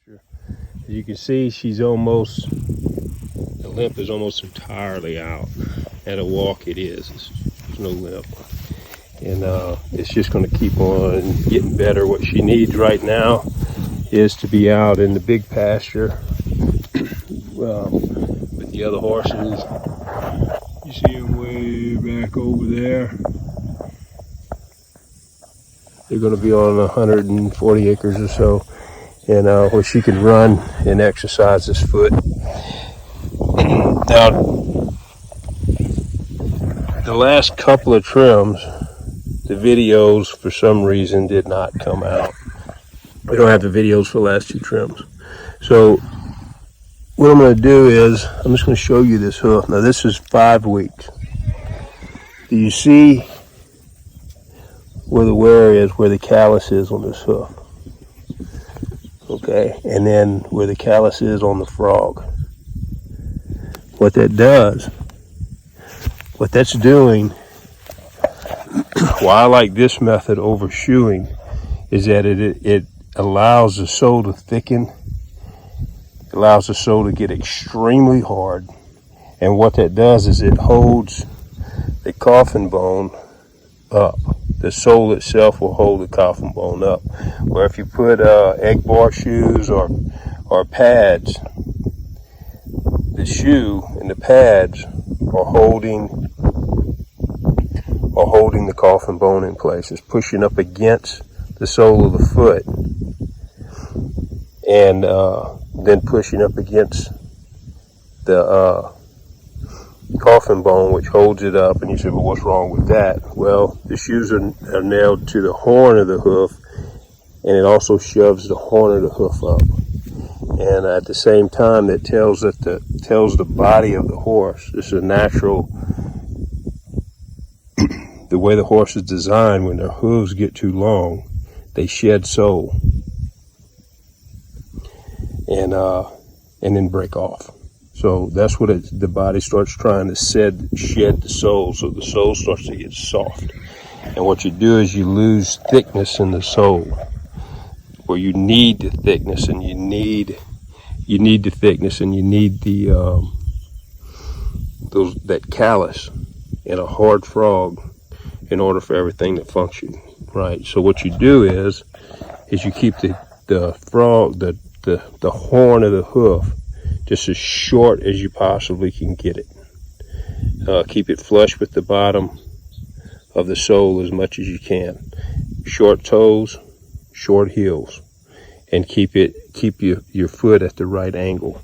As you can see, the limp is almost entirely out. At a walk it is, there's no limp. And it's just gonna keep on getting better. What she needs right now is to be out in the big pasture with the other horses. You see them way back over there. They're going to be on 140 acres or so, and where she can run and exercise this foot. Now, the last couple of trims, the videos for some reason did not come out. We don't have the videos for the last two trims. So what I'm going to do is, I'm just going to show you this hoof. Now this is 5 weeks. Do you see where the wear is, where the callus is on this hoof? Okay, and then where the callus is on the frog. What that does, what that's doing, why I like this method over shoeing, is that it allows the sole to thicken, allows the sole to get extremely hard, and what that does is it holds the coffin bone up. The sole itself will hold the coffin bone up. Where if you put egg bar shoes or pads, the shoe and the pads are holding the coffin bone in place. It's pushing up against the sole of the foot, and then pushing up against the coffin bone, which holds it up. And you say, well, what's wrong with that? Well, the shoes are nailed to the horn of the hoof, and it also shoves the horn of the hoof up. And at the same time, that tells the body of the horse. This is a natural, the way the horse is designed. When their hooves get too long, they shed sole, and then break off. So that's what the body starts trying to shed the sole, so the sole starts to get soft. And what you do is you lose thickness in the sole, where you need the thickness, and you need the thickness, and you need that callus in a hard frog in order for everything to function right. So what you do is you keep the frog, the horn of the hoof, just as short as you possibly can get it. Keep it flush with the bottom of the sole as much as you can. Short toes, short heels, and keep your foot at the right angle,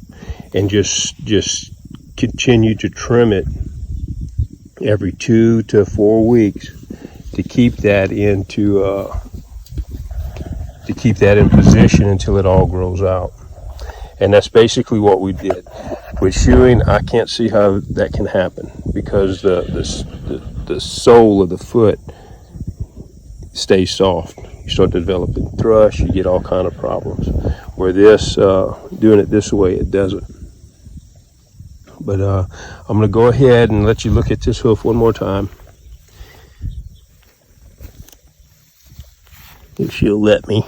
and just continue to trim it every 2 to 4 weeks to keep that in position until it all grows out. And that's basically what we did. With shoeing, I can't see how that can happen, because the sole of the foot stays soft. You start developing thrush, you get all kind of problems. Where this, doing it this way, it doesn't. But I'm gonna go ahead and let you look at this hoof one more time. If she'll let me.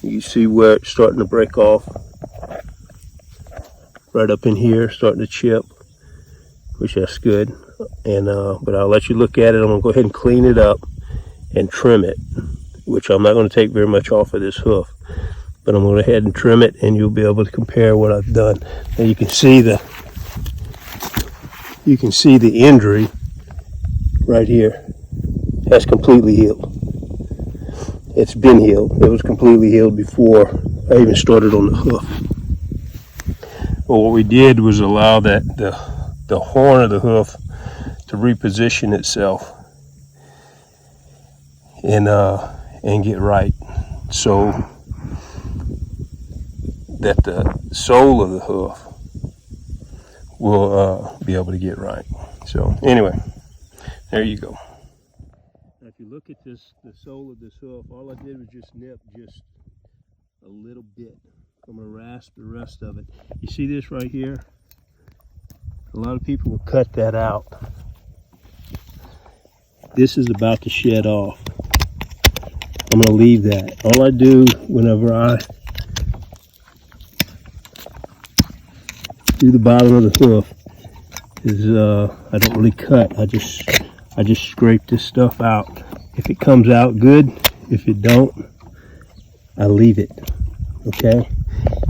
You see where it's starting to break off, right up in here, starting to chip, which that's good. And but I'll let you look at it. I'm gonna go ahead and clean it up and trim it, which I'm not going to take very much off of this hoof, but I'm going to go ahead and trim it, and you'll be able to compare what I've done. Now you can see the injury right here. That's completely healed. It's been healed. It was completely healed before I even started on the hoof. But what we did was allow that the horn of the hoof to reposition itself and get right, so that the sole of the hoof will be able to get right. So anyway, there you go. Now if you look at the sole of this hoof, all I did was just nip just a little bit. I'm going to rasp the rest of it. You see this right here? A lot of people will cut that out. This is about to shed off. I'm going to leave that. All I do whenever I do the bottom of the hoof is I don't really cut. I just scrape this stuff out. If it comes out, good. If it don't, I leave it. Okay?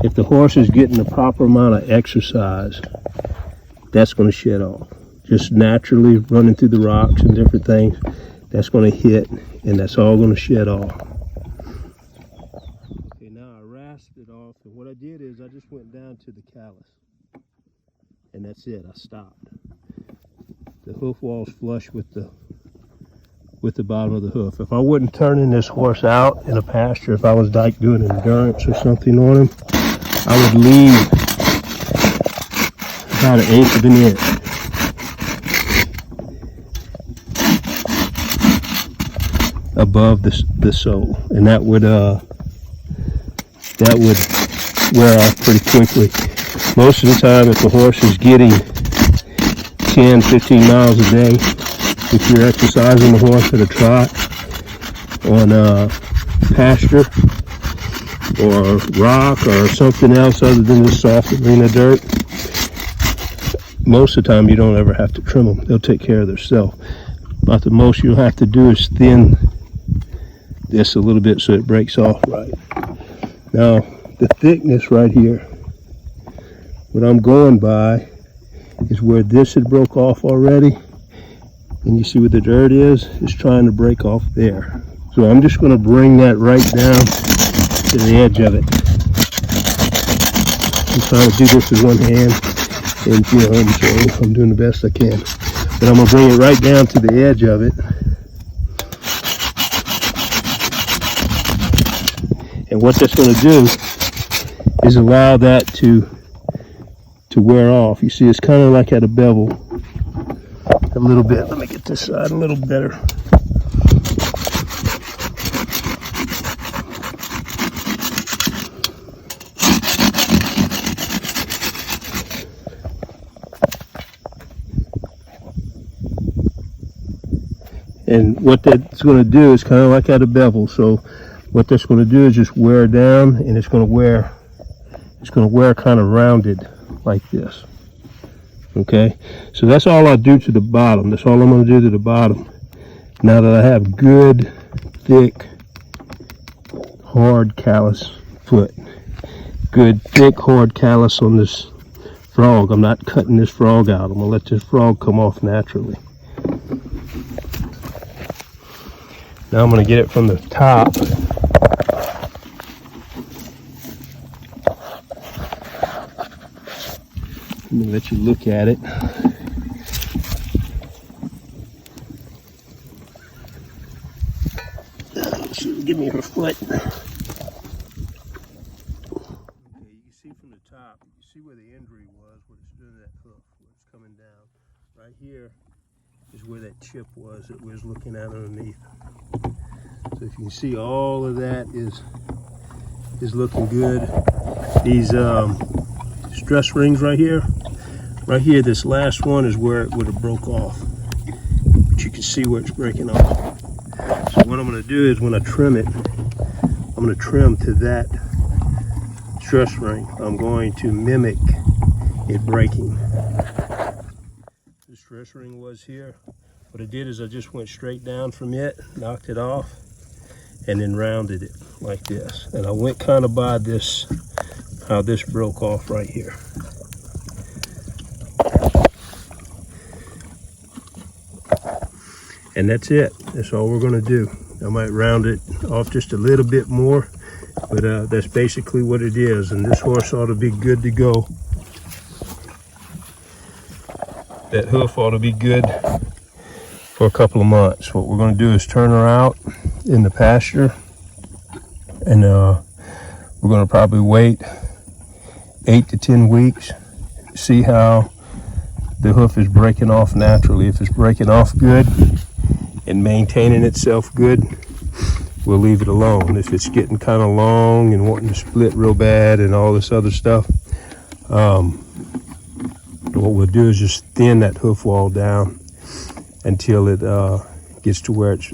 If the horse is getting the proper amount of exercise, that's going to shed off. Just naturally running through the rocks and different things, that's going to hit, and that's all going to shed off. Okay, now I rasped it off, and what I did is I just went down to the callus, and that's it. I stopped. The hoof wall's flush with the bottom of the hoof. If I wasn't turning this horse out in a pasture, if I was like doing endurance or something on him, I would leave about 1/8 of an inch. Above the sole, and that would wear off pretty quickly. Most of the time, if the horse is getting 10-15 miles a day, if you're exercising the horse at a trot on a pasture or rock or something else other than the soft arena dirt, most of the time you don't ever have to trim them. They'll take care of themselves. About the most you'll have to do is thin this a little bit so it breaks off right. Now the thickness right here, what I'm going by is where this had broke off already, and you see where the dirt is, it's trying to break off there. So I'm just going to bring that right down to the edge of it. I'm trying to do this with one hand, and you know, so I'm doing the best I can. But I'm going to bring it right down to the edge of it. And what that's going to do is allow that to wear off. You see, it's kind of like at a bevel a little bit. Let me get this side a little better. And what that's going to do is kind of like at a bevel. So what that's going to do is just wear down, and it's going to wear kind of rounded like this. Okay, so that's all I do to the bottom. That's all I'm going to do to the bottom. Now that I have good, thick, hard callus foot, good, thick, hard callus on this frog. I'm not cutting this frog out. I'm going to let this frog come off naturally. Now I'm going to get it from the top. Let me let you look at it. Give me her foot. Okay, you can see from the top, you see where the injury was, where it's doing that hoof, where it's coming down. Right here is where that chip was that we was looking at underneath. So if you can see, all of that is looking good. These stress rings right here, this last one is where it would have broke off, but you can see where it's breaking off. So what I'm going to do is, when I trim it, I'm going to trim to that stress ring. I'm going to mimic it breaking. The stress ring was here. What I did is I just went straight down from it, knocked it off, and then rounded it like this. And I went kind of by this, how this broke off right here. And that's it. That's all we're going to do. I might round it off just a little bit more, but that's basically what it is. And this horse ought to be good to go. That hoof ought to be good for a couple of months. What we're going to do is turn her out in the pasture, and we're going to probably wait 8 to 10 weeks, see how the hoof is breaking off naturally. If it's breaking off good and maintaining itself good, we'll leave it alone. If it's getting kind of long and wanting to split real bad and all this other stuff, what we'll do is just thin that hoof wall down until it gets to where it's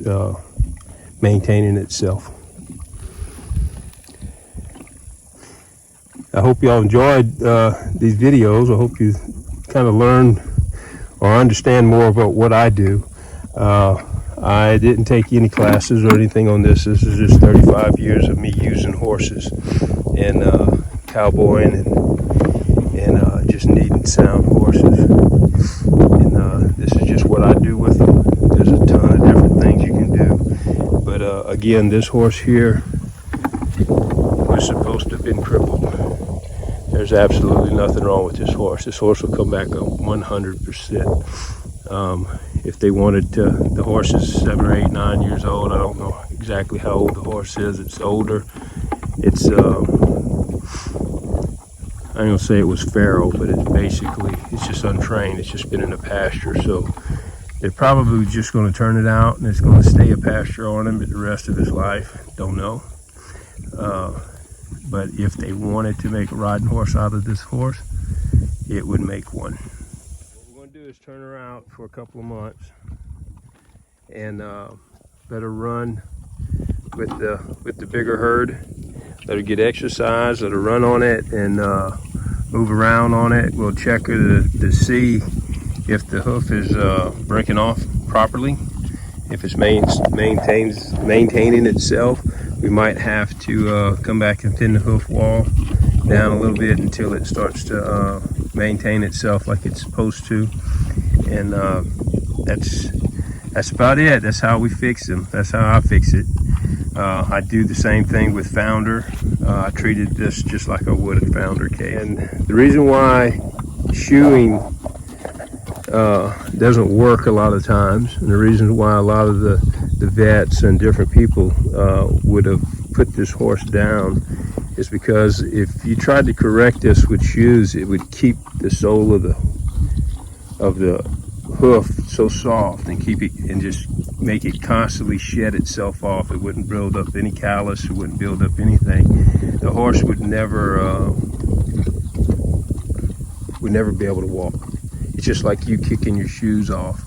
maintaining itself. I hope y'all enjoyed these videos. I hope you kind of learn or understand more about what I do. I didn't take any classes or anything on this. This is just 35 years of me using horses and cowboying and just needing sound horses. And this is just what I do with them. There's a ton of different things you can do. But again, this horse here was supposed to have been crippled. There's absolutely nothing wrong with this horse. This horse will come back up 100%. If they wanted to, the horse is 7 or 8, 9 years old. I don't know exactly how old the horse is. It's older. It's, I ain't gonna say it was farrow, but it's just untrained. It's just been in a pasture. So they're probably just gonna turn it out and it's gonna stay a pasture on him the rest of his life. Don't know. But if they wanted to make a riding horse out of this horse, it would make one. What we're going to do is turn her out for a couple of months and let her run with the bigger herd. Let her get exercise, let her run on it and move around on it. We'll check her to see if the hoof is breaking off properly, if it's maintaining itself. We might have to come back and thin the hoof wall down a little bit until it starts to maintain itself like it's supposed to. And that's about it. That's how we fix them. That's how I fix it. I do the same thing with founder. I treated this just like I would a founder case. And the reason why shoeing doesn't work a lot of times, and the reason why a lot of the vets and different people would have put this horse down is because if you tried to correct this with shoes, it would keep the sole of the hoof so soft and keep it and just make it constantly shed itself off. It wouldn't build up any callus. It wouldn't build up anything. The horse would never be able to walk. It's just like you kicking your shoes off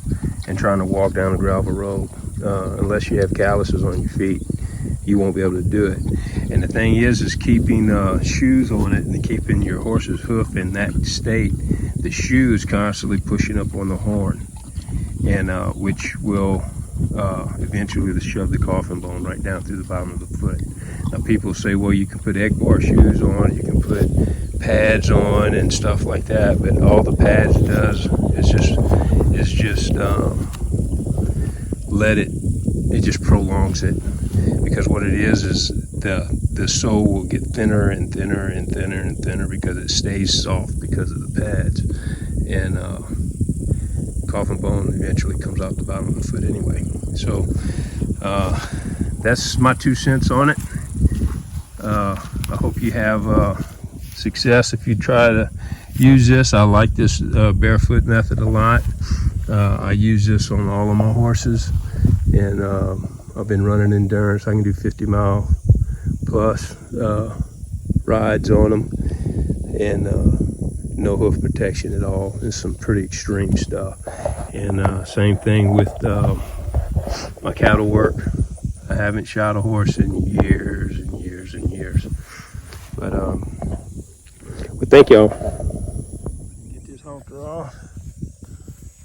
and trying to walk down a gravel road. Unless you have calluses on your feet, you won't be able to do it. And the thing is keeping shoes on it and keeping your horse's hoof in that state. The shoe is constantly pushing up on the horn, and which will eventually shove the coffin bone right down through the bottom of the foot. Now people say, well, you can put egg bar shoes on, you can put pads on and stuff like that, but all the pads does is just it just prolongs it, because what it is the sole will get thinner and thinner and thinner and thinner because it stays soft because of the pads, and coffin bone eventually comes out the bottom of the foot anyway. So that's my 2 cents on it. I hope you have success if you try to use this. I like this barefoot method a lot. I use this on all of my horses, and I've been running endurance. I can do 50-mile plus rides on them, and no hoof protection at all. It's some pretty extreme stuff. And same thing with my cattle work. I haven't shot a horse in years and years and years. But thank y'all. Get this halter off.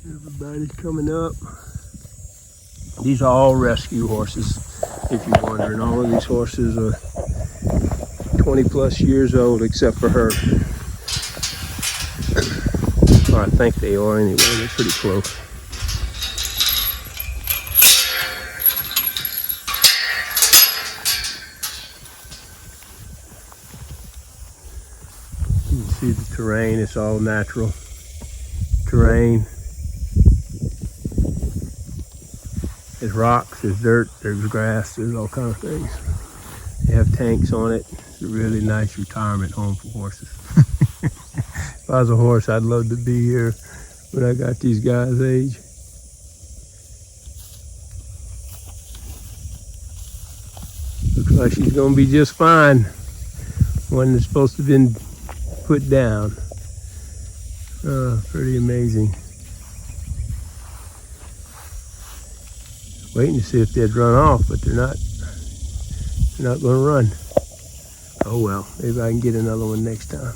Everybody's coming up. These are all rescue horses, if you're wondering. All of these horses are 20 plus years old, except for her. Or I think they are anyway. They're pretty close. You can see the terrain. It's all natural terrain. There's rocks, there's dirt, there's grass, there's all kinds of things. They have tanks on it. It's a really nice retirement home for horses. If I was a horse, I'd love to be here when I got these guys' age. Looks like she's gonna be just fine. One that's supposed to have been put down. Pretty amazing. Waiting to see if they'd run off, but they're not going to run. Oh well, maybe I can get another one next time.